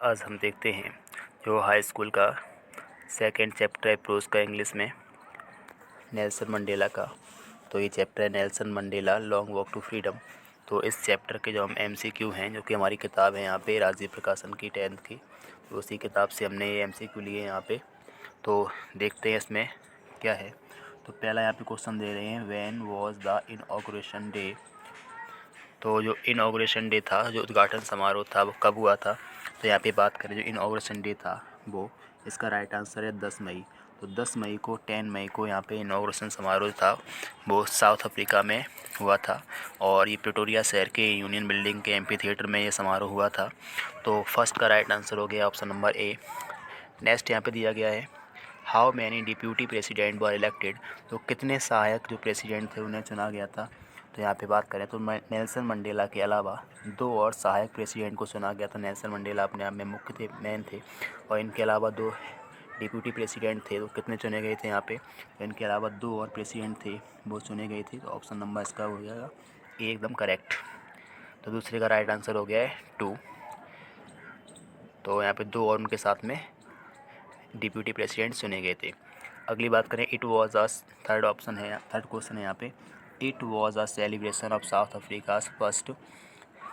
आज हम देखते हैं जो हाई स्कूल का सेकंड चैप्टर है प्रोज का इंग्लिश में नेल्सन मंडेला का। तो ये चैप्टर है Nelson Mandela long walk to freedom. तो इस चैप्टर के जो हम MCQ हैं, जो कि हमारी किताब है यहाँ पे राजीव प्रकाशन की 10th की, तो उसी किताब से हमने ये MCQ लिए यहाँ पे। तो देखते हैं इसमें क्या है। तो पहला यहाँ पे क्वेश्चन दे रहे हैं, when was the inauguration day. तो जो इनॉग्रेशन डे था, जो उद्घाटन समारोह था, वो कब हुआ था। तो यहाँ पे बात करें जो इनॉग्रेशन डे था वो, इसका राइट आंसर है 10 मई। तो 10 मई को 10 मई को यहाँ पे इनॉग्रेशन समारोह था, वो साउथ अफ्रीका में हुआ था। और ये प्रिटोरिया शहर के यूनियन बिल्डिंग के एम्पी थिएटर में ये समारोह हुआ था। तो फर्स्ट का राइट आंसर हो गया ऑप्शन नंबर ए। नेक्स्ट यहाँ पे दिया गया है, how many deputy president were elected. तो कितने सहायक जो प्रेसिडेंट थे उन्हें चुना गया था। तो यहाँ पे बात करें तो नेल्सन मंडेला के अलावा 2 और सहायक प्रेसिडेंट को चुना गया था। नेल्सन मंडेला अपने आप में मुख्य थे, मेन थे, और इनके अलावा 2 डिप्यूटी प्रेसिडेंट थे। तो कितने चुने गए थे यहाँ पे, तो इनके अलावा 2 और प्रेसिडेंट थे, वो चुने गए थे। तो ऑप्शन नंबर इसका हो जाएगा ए, एकदम करेक्ट। तो दूसरे का राइट आंसर हो गया है 2। तो यहाँ पे 2 और उनके साथ में डिप्यूटी प्रेसिडेंट चुने गए थे। अगली बात करें, it was a, third option है, थर्ड क्वेश्चन है यहाँ पे, it was a celebration of south Africa's first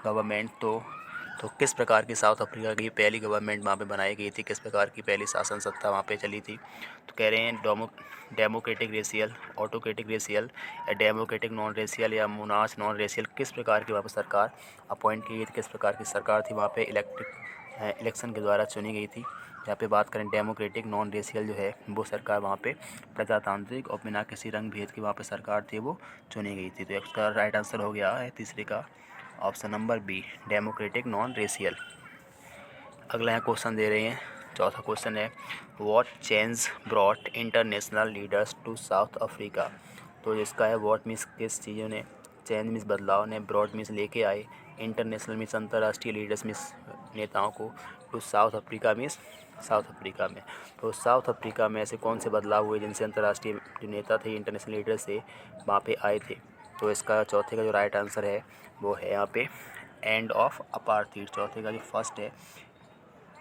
government. तो किस प्रकार की साउथ अफ्रीका की पहली गवर्नमेंट वहाँ पे बनाई गई थी, किस प्रकार की पहली शासन सत्ता वहाँ पे चली थी। तो कह रहे हैं डेमोक्रेटिक रेशियल, ऑटोक्रेटिक रेशियल, या डेमोक्रेटिक नॉन रेशियल, या मोनार्च नॉन रेशियल, किस प्रकार की वहाँ पर सरकार अपॉइंट की गई थी, किस प्रकार की सरकार थी वहाँ पे इलेक्शन के द्वारा चुनी गई थी। यहाँ पे बात करें डेमोक्रेटिक नॉन रेशियल जो है वो सरकार वहाँ पे प्रजातांत्रिक और बिना किसी रंग भेद की वहाँ पे सरकार थी वो चुनी गई थी। तो इसका राइट आंसर हो गया है तीसरे का option number B, democratic non racial. अगला यहाँ क्वेश्चन दे रहे हैं, चौथा क्वेश्चन है, what change brought international leaders to South Africa. तो जिसका है व्हाट मीन्स किस चीज़ों ने, चेंज मीन्स बदलाव ने, ब्रॉड मीन्स लेके आए, इंटरनेशनल मीन्स अंतर्राष्ट्रीय, लीडर्स मीन्स नेताओं को, to South Africa means South Africa में। तो साउथ अफ्रीका में ऐसे कौन से बदलाव हुए जिनसे अंतर्राष्ट्रीय जो नेता थे, इंटरनेशनल लीडर से वहाँ पे आए थे। तो इसका चौथे का जो राइट आंसर है वो है यहाँ पे एंड ऑफ अपार्थीड। चौथे का जो फर्स्ट है,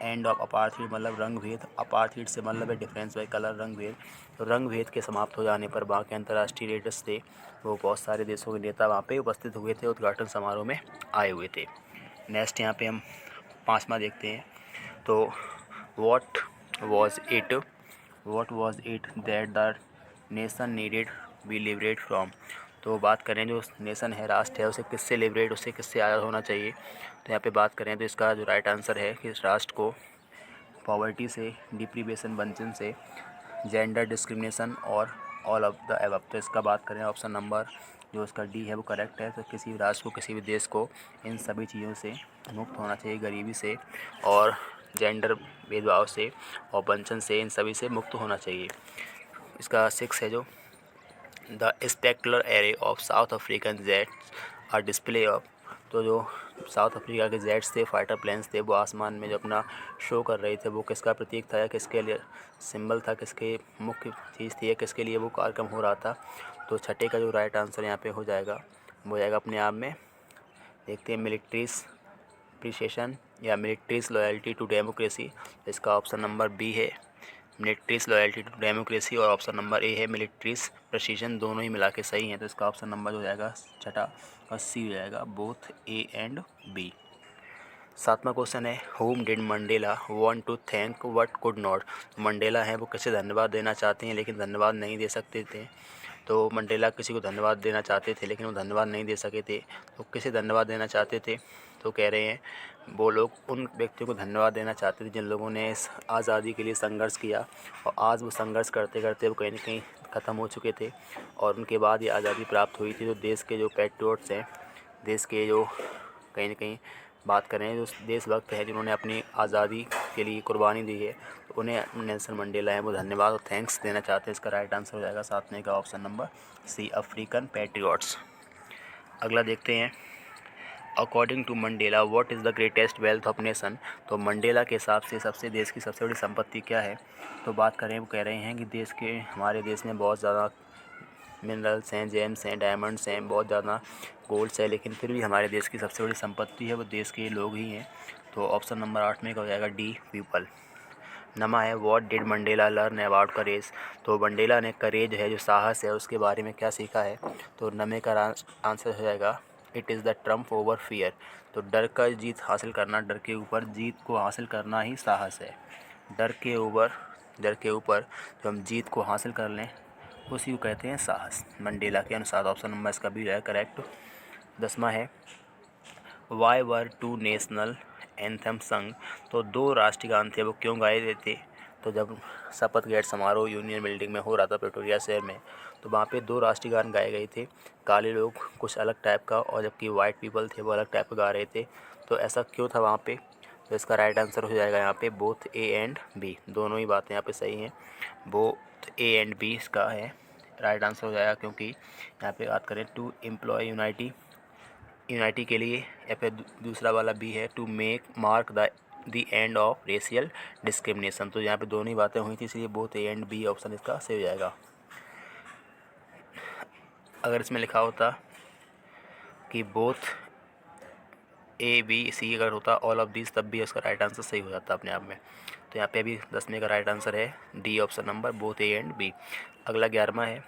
एंड ऑफ अपार्थीड मतलब रंग भेद, अपार्थीड से मतलब है डिफरेंस बाई कलर, रंग भेद। तो रंग भेद के समाप्त हो जाने पर वहाँ के अंतर्राष्ट्रीय लीडर्स थे, वो बहुत सारे देशों के नेता वहाँ पे उपस्थित हुए थे, उद्घाटन समारोह में आए हुए थे। नेक्स्ट यहाँ पे हम 5वां देखते हैं। तो what was it that the nation needed be liberate from. तो बात करें जो नेशन है, राष्ट्र है, उसे किससे लिबरेट, उसे किससे आज़ाद होना चाहिए। तो यहाँ पे बात करें तो इसका जो राइट आंसर है कि इस राष्ट्र को पॉवर्टी से, डिप्रीवेशन, वंचन से, जेंडर डिस्क्रिमिनेशन और ऑल ऑफ द एबव। तो इसका बात करें ऑप्शन नंबर जो इसका डी है वो करेक्ट है। तो किसी भी राष्ट्र को, किसी भी देश को इन सभी चीज़ों से मुक्त होना चाहिए, गरीबी से और जेंडर भेदभाव से और वंचन से, इन सभी से मुक्त होना चाहिए। इसका 6 है जो, the spectacular array of South African jets are display of. तो जो साउथ अफ्रीका के जेट्स थे, फाइटर प्लेन्स थे, वो आसमान में जो अपना शो कर रहे थे, वो किसका प्रतीक था या किसके लिए सिंबल था, किसके मुख्य चीज़ थी या किसके लिए वो कार्यक्रम हो रहा था। तो छठे का जो राइट आंसर यहाँ पे हो जाएगा वो हो जाएगा अपने आप में, देखते हैं, मिलिट्रीज अप्रिसिएशन या मिलिट्रीज लॉयल्टी टू डेमोक्रेसी। इसका ऑप्शन नंबर बी है, मिलिट्रीज लॉयल्टी टू डेमोक्रेसी, और ऑप्शन नंबर ए है मिलिट्रीज प्रिसीजन। दोनों ही मिला के सही हैं। तो इसका ऑप्शन नंबर हो जाएगा छठा और सी हो जाएगा, बोथ ए एंड बी। 7वां क्वेश्चन है, whom did Mandela want to thank what could not. Mandela हैं वो किसे धन्यवाद देना चाहते हैं लेकिन धन्यवाद नहीं दे सकते थे। तो मंडेला किसी को धन्यवाद देना चाहते थे लेकिन वो धन्यवाद नहीं दे सके थे। तो किसे धन्यवाद देना चाहते थे, तो कह रहे हैं वो लोग उन व्यक्तियों को धन्यवाद देना चाहते थे जिन लोगों ने इस आज़ादी के लिए संघर्ष किया, और आज वो संघर्ष करते करते वो कहीं ना कहीं ख़त्म हो चुके थे और उनके बाद ये आज़ादी प्राप्त हुई थी। जो देश के जो पैट्रियोट्स हैं, देश के जो कहीं ना कहीं बात करें जो देशभक्त हैं, जिन्होंने अपनी आज़ादी के लिए कुर्बानी दी है, तो उन्हें नेल्सन मंडेला हैं वो धन्यवाद और थैंक्स देना चाहते हैं। इसका राइट आंसर हो जाएगा 7वें का option number C, African patriots. अगला देखते हैं, according to Mandela what is the greatest wealth of nation. तो मंडेला के हिसाब से सबसे देश की सबसे बड़ी संपत्ति क्या है। तो बात करें, वो कह रहे हैं कि देश के, हमारे देश में बहुत ज़्यादा मिनरल्स हैं, जेम्स हैं, डायमंड्स हैं, बहुत ज़्यादा गोल्ड्स है, लेकिन फिर भी हमारे देश की सबसे बड़ी संपत्ति है वो देश के लोग ही हैं। तो ऑप्शन नंबर 8 में क्या हो जाएगा डी पीपल। नमा है what did Mandela learn about करेज। तो मंडेला ने करेज है जो साहस है उसके बारे में क्या सीखा है। तो नमे का आंसर हो जाएगा it is the Trump over fear. तो डर का जीत हासिल करना, डर के ऊपर जीत को हासिल करना ही साहस है। डर के ऊपर जो हम जीत को हासिल कर लें उसी को कहते हैं साहस, मंडेला के अनुसार। ऑप्शन नंबर इसका भी है करेक्ट। 10वां है why were two national anthem sung. तो 2 राष्ट्रीय गान थे वो क्यों गाए गए थे। तो जब शपथ ग्रहण समारोह यूनियन बिल्डिंग में हो रहा था प्रिटोरिया शहर में, तो वहाँ पे 2 राष्ट्रीय गान गाए गए थे। काले लोग कुछ अलग टाइप का और जबकि वाइट पीपल थे वो अलग टाइप का गा रहे थे। तो ऐसा क्यों था वहाँ पे। तो इसका राइट आंसर हो जाएगा यहाँ पे बोथ ए एंड बी। दोनों ही बातें यहाँ पे सही हैं। बोथ ए एंड बी इसका है राइट आंसर हो जाएगा, क्योंकि यहाँ पे बात करें टू एम्प्लॉय यूनाइटी के लिए, या फिर दूसरा वाला बी है to mark the end of racial discrimination. तो यहाँ पे दोनों ही बातें हुई थी, इसलिए both A and B option इसका सही हो जाएगा। अगर इसमें लिखा होता कि बोथ ए बी सी अगर होता ऑल ऑफ दिस, तब भी उसका राइट आंसर सही हो जाता अपने आप में। तो यहाँ पे अभी 10वें का राइट आंसर है D option number both A and B. अगला 11वां है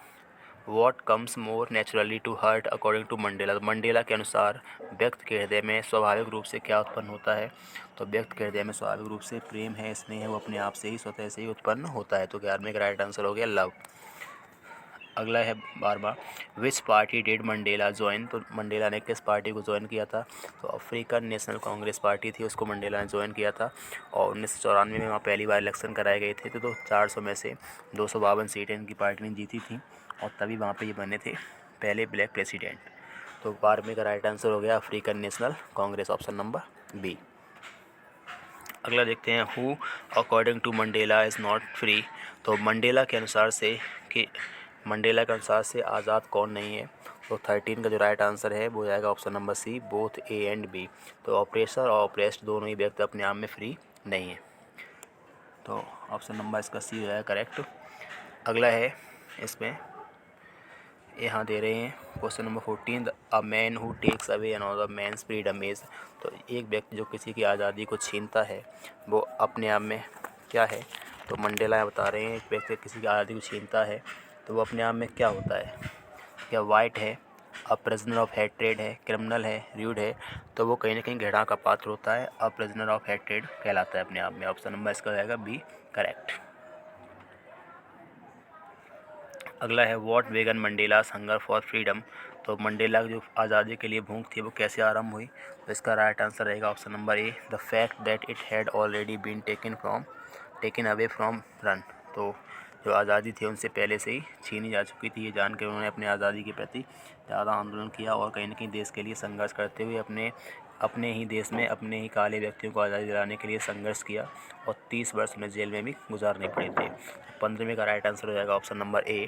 what comes more naturally to heart according to Mandela. तो मंडेला के अनुसार व्यक्ति के हृदय में स्वाभाविक रूप से क्या उत्पन्न होता है। तो व्यक्ति के हृदय में स्वाभाविक रूप से प्रेम है, स्नेह है, वो अपने आप से ही स्वतः से ही उत्पन्न होता है। तो 11वें का राइट आंसर हो गया लव। अगला है 12वां which party did Mandela join. तो मंडेला ने किस पार्टी को ज्वाइन किया था। तो अफ्रीकन नेशनल कांग्रेस पार्टी थी, उसको मंडेला ने ज्वाइन किया था। और 1994 में वहाँ पहली बार इलेक्शन कराए गए थे। तो 400 में से 252 सीटें इनकी पार्टी ने जीती थी और तभी वहाँ पे ये बने थे पहले ब्लैक प्रेसिडेंट। तो 12वें का राइट आंसर हो गया African National Congress option number B. अगला देखते हैं who according to Mandela is not free. तो मंडेला के अनुसार से आज़ाद कौन नहीं है। तो 13 का जो राइट आंसर है वो जाएगा option number C both A and B. तो ऑपरेसर और ऑपरेस्ड दोनों ही व्यक्ति अपने आप में फ्री नहीं है। तो ऑप्शन नंबर इसका सी हो जाएगा करेक्ट। अगला है इसमें यहाँ दे रहे हैं question number 14 a man who takes away another man's freedom is. तो एक व्यक्ति जो किसी की आज़ादी को छीनता है वो अपने आप में क्या है। तो मंडेला बता रहे हैं एक व्यक्ति किसी की आज़ादी को छीनता है तो वो अपने आप में क्या होता है। क्या वाइट है, अ प्रिजनर ऑफ हेट्रेड है, क्रिमिनल है, र्यूड है। तो वो कहीं ना कहीं घृणा का पात्र होता है, अ प्रिजनर ऑफ हेट्रेड कहलाता है अपने आप में। ऑप्शन नंबर इसका जाएगा बी करेक्ट। अगला है व्हाट बेगन मंडेलास हंगर फॉर फ्रीडम। तो मंडेला की जो आज़ादी के लिए भूख थी वो कैसे आरंभ हुई। तो इसका राइट आंसर रहेगा option number A the fact that it had already been taken away from run. तो जो आज़ादी थी उनसे पहले से ही छीनी जा चुकी थी, ये जान के उन्होंने अपनी आज़ादी के प्रति ज़्यादा आंदोलन किया और कहीं ना कहीं देश के लिए संघर्ष करते हुए अपने ही देश में अपने ही काले व्यक्तियों को आज़ादी दिलाने के लिए संघर्ष किया और 30 वर्ष उन्हें जेल में भी गुजारने पड़े थे। 15वें का राइट आंसर हो जाएगा ऑप्शन नंबर ए